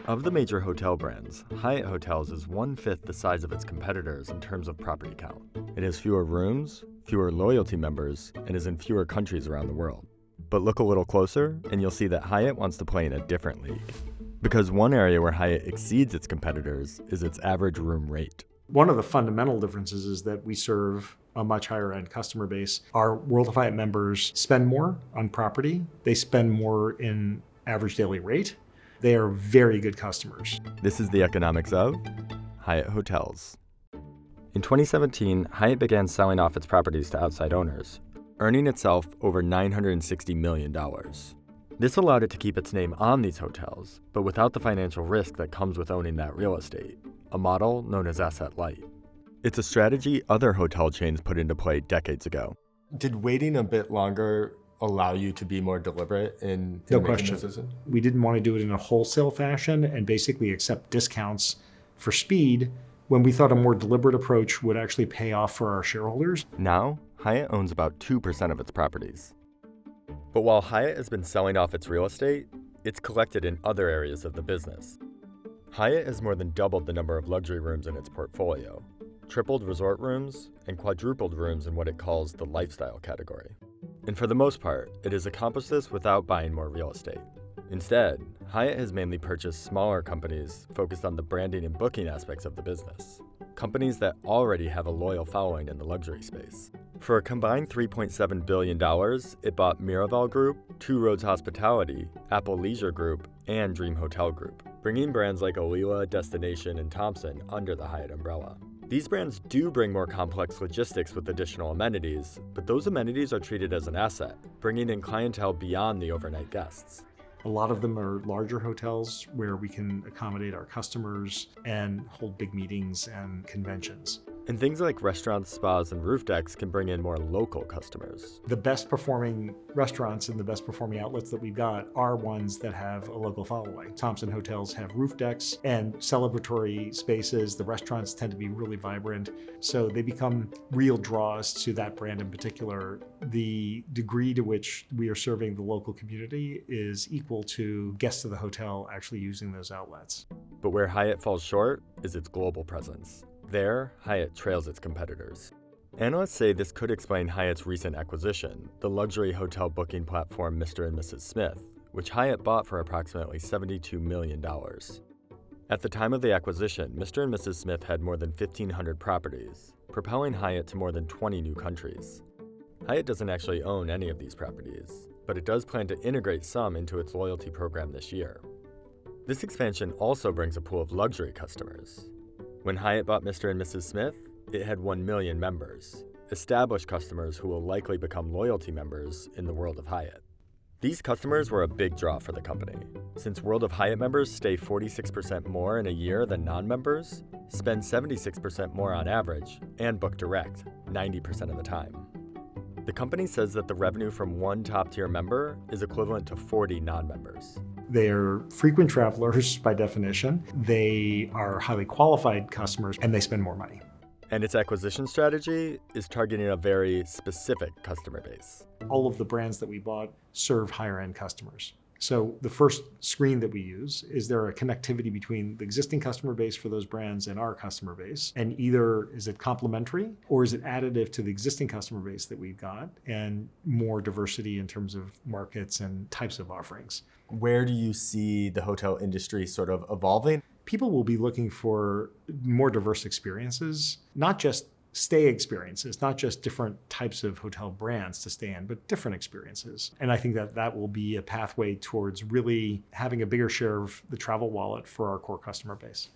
Of the major hotel brands, Hyatt Hotels is 1/5 the size of its competitors in terms of property count. It has fewer rooms, fewer loyalty members, and is in fewer countries around the world. But look a little closer, and you'll see that Hyatt wants to play in a different league. Because one area where Hyatt exceeds its competitors is its average room rate. One of the fundamental differences is that we serve a much higher end customer base. Our World of Hyatt members spend more on property. They spend more in average daily rate. They are very good customers. This is the economics of Hyatt Hotels. In 2017, Hyatt began selling off its properties to outside owners, earning itself over $960 million. This allowed it to keep its name on these hotels, but without the financial risk that comes with owning that real estate, a model known as asset light. It's a strategy other hotel chains put into play decades ago. Did waiting a bit longer allow you to be more deliberate in No making question. this decision? We didn't want to do it in a wholesale fashion and basically accept discounts for speed when we thought a more deliberate approach would actually pay off for our shareholders. Now, Hyatt owns about 2% of its properties. But while Hyatt has been selling off its real estate, it's collected in other areas of the business. Hyatt has more than doubled the number of luxury rooms in its portfolio, tripled resort rooms, and quadrupled rooms in what it calls the lifestyle category. And for the most part, it has accomplished this without buying more real estate. Instead, Hyatt has mainly purchased smaller companies focused on the branding and booking aspects of the business, companies that already have a loyal following in the luxury space. For a combined $3.7 billion, it bought Miraval Group, Two Roads Hospitality, Apple Leisure Group, and Dream Hotel Group, bringing brands like Alila, Destination, and Thompson under the Hyatt umbrella. These brands do bring more complex logistics with additional amenities, but those amenities are treated as an asset, bringing in clientele beyond the overnight guests. A lot of them are larger hotels where we can accommodate our customers and hold big meetings and conventions. And things like restaurants, spas, and roof decks can bring in more local customers. The best performing restaurants and the best performing outlets that we've got are ones that have a local following. Thompson hotels have roof decks and celebratory spaces. The restaurants tend to be really vibrant, so they become real draws to that brand in particular. The degree to which we are serving the local community is equal to guests of the hotel actually using those outlets. But where Hyatt falls short is its global presence. There, Hyatt trails its competitors. Analysts say this could explain Hyatt's recent acquisition, the luxury hotel booking platform Mr. and Mrs. Smith, which Hyatt bought for approximately $72 million. At the time of the acquisition, Mr. and Mrs. Smith had more than 1,500 properties, propelling Hyatt to more than 20 new countries. Hyatt doesn't actually own any of these properties, but it does plan to integrate some into its loyalty program this year. This expansion also brings a pool of luxury customers. When Hyatt bought Mr. and Mrs. Smith, it had 1 million members, established customers who will likely become loyalty members in the World of Hyatt. These customers were a big draw for the company, since World of Hyatt members stay 46% more in a year than non-members, spend 76% more on average, and book direct 90% of the time. The company says that the revenue from one top-tier member is equivalent to 40 non-members. They're frequent travelers by definition. They are highly qualified customers, and they spend more money. And its acquisition strategy is targeting a very specific customer base. All of the brands that we bought serve higher end customers. So the first screen that we use, is there a connectivity between the existing customer base for those brands and our customer base? And either is it complementary or is it additive to the existing customer base that we've got and more diversity in terms of markets and types of offerings? Where do you see the hotel industry sort of evolving? People will be looking for more diverse experiences, not just stay experiences, not just different types of hotel brands to stay in, but different experiences. And I think that that will be a pathway towards really having a bigger share of the travel wallet for our core customer base.